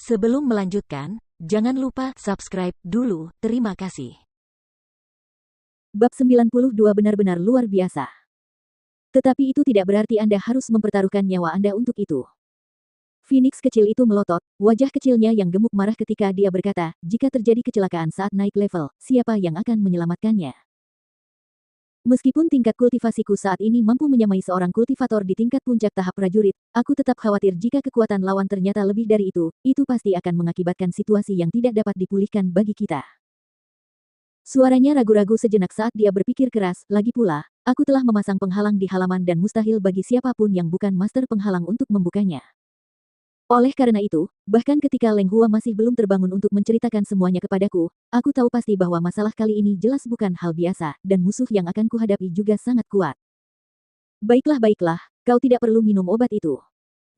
Sebelum melanjutkan, jangan lupa subscribe dulu, terima kasih. Bab 92 benar-benar luar biasa. Tetapi itu tidak berarti Anda harus mempertaruhkan nyawa Anda untuk itu. Phoenix kecil itu melotot, wajah kecilnya yang gemuk marah ketika dia berkata, jika terjadi kecelakaan saat naik level, siapa yang akan menyelamatkannya? Meskipun tingkat kultivasiku saat ini mampu menyamai seorang kultivator di tingkat puncak tahap prajurit, aku tetap khawatir jika kekuatan lawan ternyata lebih dari itu pasti akan mengakibatkan situasi yang tidak dapat dipulihkan bagi kita. Suaranya ragu-ragu sejenak saat dia berpikir keras, lagi pula, aku telah memasang penghalang di halaman dan mustahil bagi siapapun yang bukan master penghalang untuk membukanya. Oleh karena itu, bahkan ketika Leng Hua masih belum terbangun untuk menceritakan semuanya kepadaku, aku tahu pasti bahwa masalah kali ini jelas bukan hal biasa, dan musuh yang akan kuhadapi juga sangat kuat. Baiklah, kau tidak perlu minum obat itu.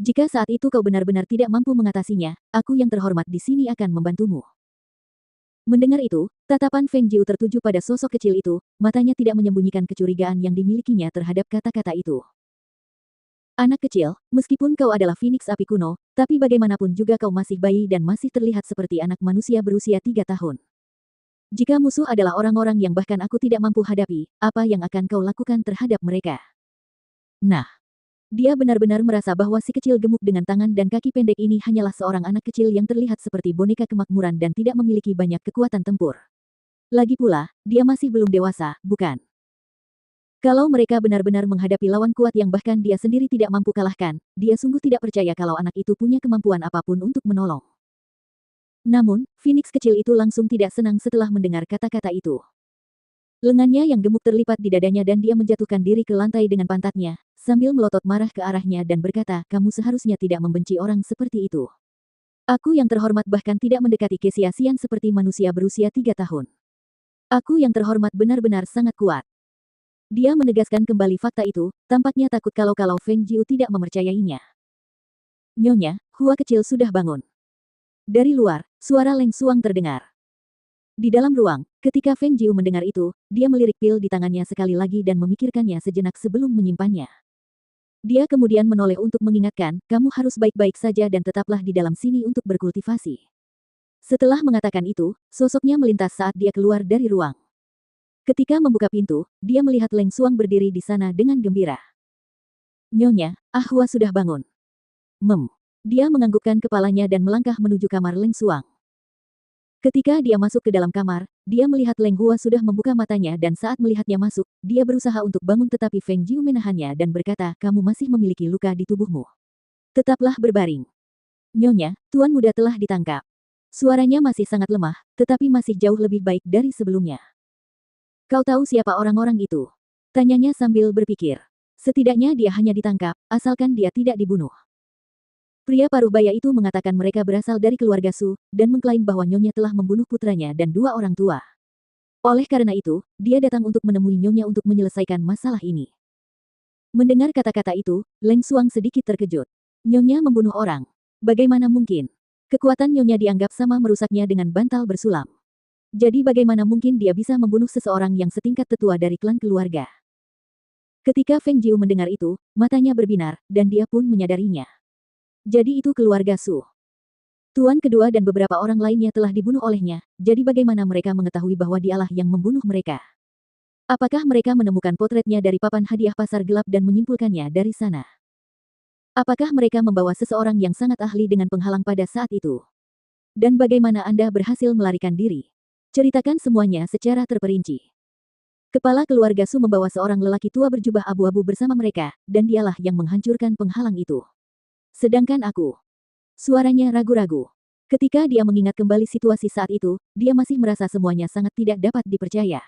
Jika saat itu kau benar-benar tidak mampu mengatasinya, aku yang terhormat di sini akan membantumu. Mendengar itu, tatapan Feng Jiu tertuju pada sosok kecil itu, matanya tidak menyembunyikan kecurigaan yang dimilikinya terhadap kata-kata itu. Anak kecil, meskipun kau adalah Phoenix api kuno, tapi bagaimanapun juga kau masih bayi dan masih terlihat seperti anak manusia berusia 3 tahun. Jika musuh adalah orang-orang yang bahkan aku tidak mampu hadapi, apa yang akan kau lakukan terhadap mereka? Nah, dia benar-benar merasa bahwa si kecil gemuk dengan tangan dan kaki pendek ini hanyalah seorang anak kecil yang terlihat seperti boneka kemakmuran dan tidak memiliki banyak kekuatan tempur. Lagi pula, dia masih belum dewasa, bukan? Kalau mereka benar-benar menghadapi lawan kuat yang bahkan dia sendiri tidak mampu kalahkan, dia sungguh tidak percaya kalau anak itu punya kemampuan apapun untuk menolong. Namun, Phoenix kecil itu langsung tidak senang setelah mendengar kata-kata itu. Lengannya yang gemuk terlipat di dadanya dan dia menjatuhkan diri ke lantai dengan pantatnya, sambil melotot marah ke arahnya dan berkata, kamu seharusnya tidak membenci orang seperti itu. Aku yang terhormat bahkan tidak mendekati kesia-sian seperti manusia berusia 3 tahun. Aku yang terhormat benar-benar sangat kuat. Dia menegaskan kembali fakta itu, tampaknya takut kalau Feng Jiu tidak mempercayainya. Nyonya, Hua kecil sudah bangun. Dari luar, suara Leng Suang terdengar. Di dalam ruang, ketika Feng Jiu mendengar itu, dia melirik pil di tangannya sekali lagi dan memikirkannya sejenak sebelum menyimpannya. Dia kemudian menoleh untuk mengingatkan, kamu harus baik-baik saja dan tetaplah di dalam sini untuk berkultivasi. Setelah mengatakan itu, sosoknya melintas saat dia keluar dari ruang. Ketika membuka pintu, dia melihat Leng Suang berdiri di sana dengan gembira. Nyonya, Ahwa sudah bangun. Dia menganggukkan kepalanya dan melangkah menuju kamar Leng Suang. Ketika dia masuk ke dalam kamar, dia melihat Leng Hua sudah membuka matanya dan saat melihatnya masuk, dia berusaha untuk bangun tetapi Feng Jiu menahannya dan berkata, kamu masih memiliki luka di tubuhmu. Tetaplah berbaring. Nyonya, Tuan Muda telah ditangkap. Suaranya masih sangat lemah, tetapi masih jauh lebih baik dari sebelumnya. Kau tahu siapa orang-orang itu? Tanyanya sambil berpikir. Setidaknya dia hanya ditangkap, asalkan dia tidak dibunuh. Pria paruh baya itu mengatakan mereka berasal dari keluarga Su, dan mengklaim bahwa Nyonya telah membunuh putranya dan 2 orang tua. Oleh karena itu, dia datang untuk menemui Nyonya untuk menyelesaikan masalah ini. Mendengar kata-kata itu, Leng Suang sedikit terkejut. Nyonya membunuh orang. Bagaimana mungkin? Kekuatan Nyonya dianggap sama merusaknya dengan bantal bersulam. Jadi bagaimana mungkin dia bisa membunuh seseorang yang setingkat tetua dari klan keluarga? Ketika Feng Jiu mendengar itu, matanya berbinar, dan dia pun menyadarinya. Jadi itu keluarga Su. Tuan kedua dan beberapa orang lainnya telah dibunuh olehnya, jadi bagaimana mereka mengetahui bahwa dialah yang membunuh mereka? Apakah mereka menemukan potretnya dari papan hadiah pasar gelap dan menyimpulkannya dari sana? Apakah mereka membawa seseorang yang sangat ahli dengan penghalang pada saat itu? Dan bagaimana Anda berhasil melarikan diri? Ceritakan semuanya secara terperinci. Kepala keluarga Su membawa seorang lelaki tua berjubah abu-abu bersama mereka, dan dialah yang menghancurkan penghalang itu. Sedangkan aku. Suaranya ragu-ragu. Ketika dia mengingat kembali situasi saat itu, dia masih merasa semuanya sangat tidak dapat dipercaya.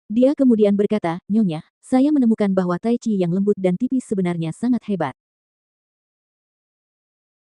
Dia kemudian berkata, Nyonya, saya menemukan bahwa Tai Chi yang lembut dan tipis sebenarnya sangat hebat.